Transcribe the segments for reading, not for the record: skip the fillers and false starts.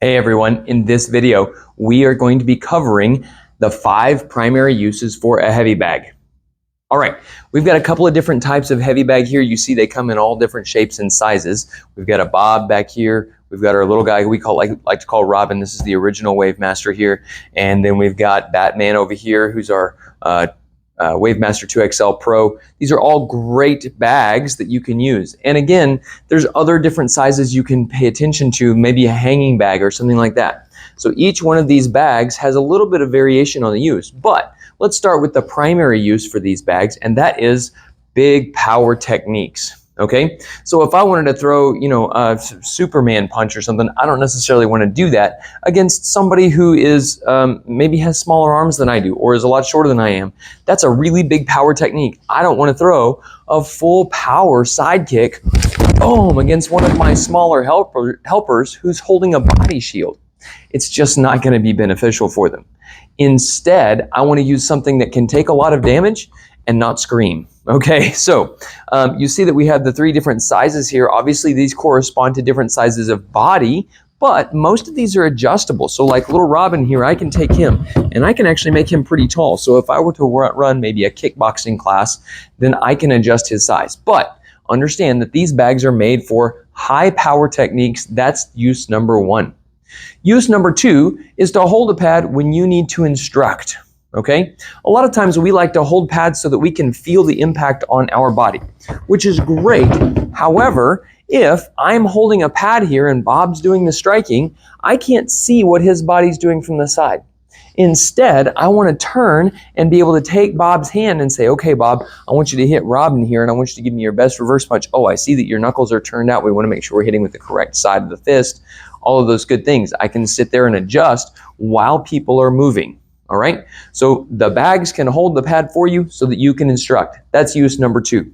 Hey everyone, in this video, we are going to be covering the 5 primary uses for a heavy bag. All right, we've got a couple of different types of heavy bag here. You see they come in all different shapes and sizes. We've got a Bob back here. We've got our little guy we like to call Robin. This is the original Wave Master here. And then we've got Batman over here, who's our Wave Master 2XL Pro. These are all great bags that you can use. And again, there's other different sizes you can pay attention to, maybe a hanging bag or something like that. So each one of these bags has a little bit of variation on the use, but let's start with the primary use for these bags, and that is big power techniques. Okay, so if I wanted to throw, a Superman punch or something, I don't necessarily want to do that against somebody who is maybe has smaller arms than I do or is a lot shorter than I am. That's a really big power technique. I don't want to throw a full power side kick, boom, against one of my smaller helpers who's holding a body shield. It's just not going to be beneficial for them. Instead, I want to use something that can take a lot of damage and not scream. Okay, so you see that we have the 3 different sizes here. Obviously, these correspond to different sizes of body, but most of these are adjustable. So like little Robin here, I can take him and I can actually make him pretty tall. So if I were to run maybe a kickboxing class, then I can adjust his size. But understand that these bags are made for high power techniques. That's use number 1. Use number 2 is to hold a pad when you need to instruct. Okay, a lot of times we like to hold pads so that we can feel the impact on our body, which is great. However, if I'm holding a pad here and Bob's doing the striking, I can't see what his body's doing from the side. Instead, I want to turn and be able to take Bob's hand and say, okay, Bob, I want you to hit Robin here and I want you to give me your best reverse punch. Oh, I see that your knuckles are turned out. We want to make sure we're hitting with the correct side of the fist. All of those good things. I can sit there and adjust while people are moving. All right, so the bags can hold the pad for you so that you can instruct. That's use number 2.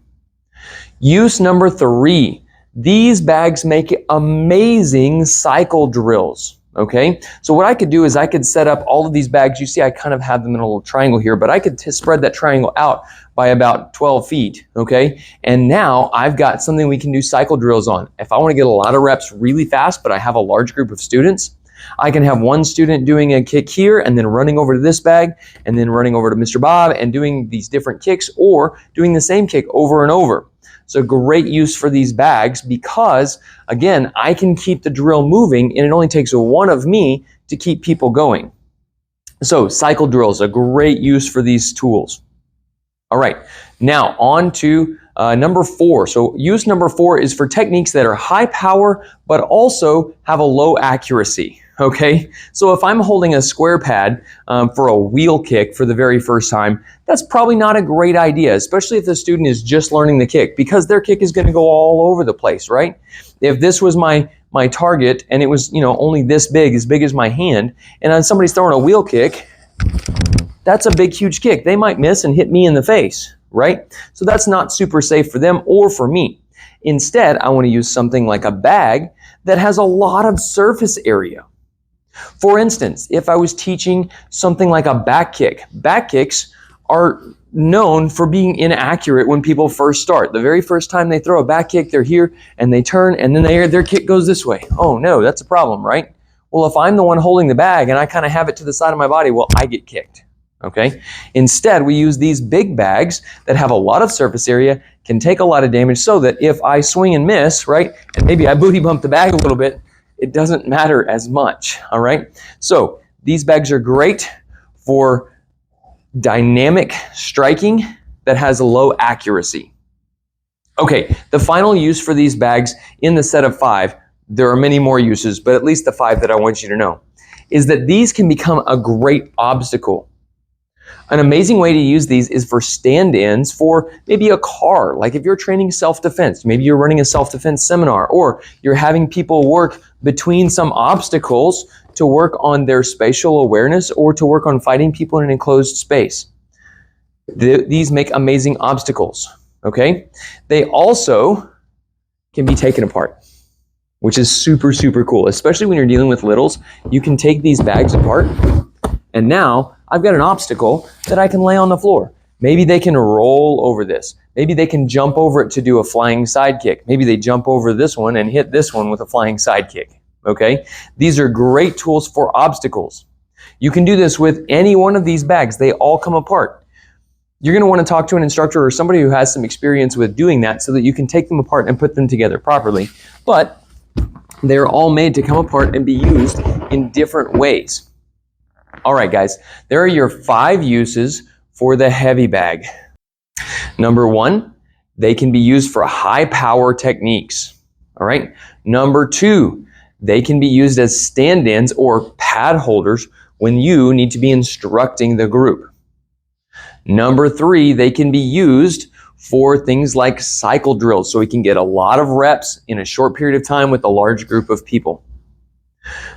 Use number 3, these bags make amazing cycle drills. Okay, so what I could do is I could set up all of these bags. You see I kind of have them in a little triangle here, but I could spread that triangle out by about 12 feet, okay? And now I've got something we can do cycle drills on. If I want to get a lot of reps really fast, but I have a large group of students, I can have one student doing a kick here and then running over to this bag and then running over to Mr. Bob and doing these different kicks or doing the same kick over and over. So great use for these bags because, again, I can keep the drill moving and it only takes one of me to keep people going. So cycle drills, a great use for these tools. All right, now on to number 4. So use number 4 is for techniques that are high power but also have a low accuracy. Okay, so if I'm holding a square pad for a wheel kick for the very first time, that's probably not a great idea, especially if the student is just learning the kick, because their kick is going to go all over the place, right? If this was my target and it was only this big as my hand, and then somebody's throwing a wheel kick, that's a big, huge kick. They might miss and hit me in the face, right? So that's not super safe for them or for me. Instead, I want to use something like a bag that has a lot of surface area. For instance, if I was teaching something like a back kick, back kicks are known for being inaccurate when people first start. The very first time they throw a back kick, they're here and they turn and then their kick goes this way. Oh no, that's a problem, right? Well, if I'm the one holding the bag and I kind of have it to the side of my body, well, I get kicked. Okay. Instead, we use these big bags that have a lot of surface area, can take a lot of damage, so that if I swing and miss, right, and maybe I booty bump the bag a little bit, it doesn't matter as much. All right. So these bags are great for dynamic striking that has a low accuracy. Okay. The final use for these bags in the set of 5, there are many more uses, but at least the 5 that I want you to know, is that these can become a great obstacle. An amazing way to use these is for stand-ins for maybe a car. Like if you're training self-defense, maybe you're running a self-defense seminar, or you're having people work between some obstacles to work on their spatial awareness or to work on fighting people in an enclosed space. These make amazing obstacles, okay? They also can be taken apart, which is super, super cool. Especially when you're dealing with littles, you can take these bags apart and now I've got an obstacle that I can lay on the floor. Maybe they can roll over this. Maybe they can jump over it to do a flying side kick. Maybe they jump over this one and hit this one with a flying side kick. okay? These are great tools for obstacles. You can do this with any one of these bags. They all come apart. You're going to want to talk to an instructor or somebody who has some experience with doing that so that you can take them apart and put them together properly. But they're all made to come apart and be used in different ways. All right, guys, there are your 5 uses for the heavy bag. Number 1, they can be used for high power techniques. All right. Number 2, they can be used as stand-ins or pad holders when you need to be instructing the group. Number 3, they can be used for things like cycle drills, so we can get a lot of reps in a short period of time with a large group of people.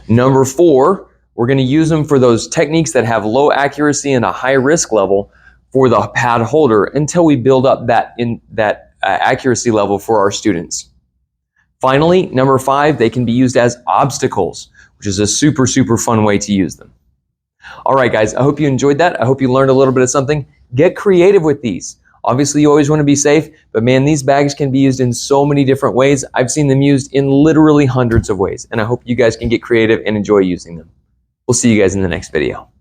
Number 4, we're going to use them for those techniques that have low accuracy and a high risk level for the pad holder until we build up that accuracy level for our students. Finally, number 5, they can be used as obstacles, which is a super, super fun way to use them. All right, guys, I hope you enjoyed that. I hope you learned a little bit of something. Get creative with these. Obviously, you always want to be safe, but man, these bags can be used in so many different ways. I've seen them used in literally hundreds of ways, and I hope you guys can get creative and enjoy using them. We'll see you guys in the next video.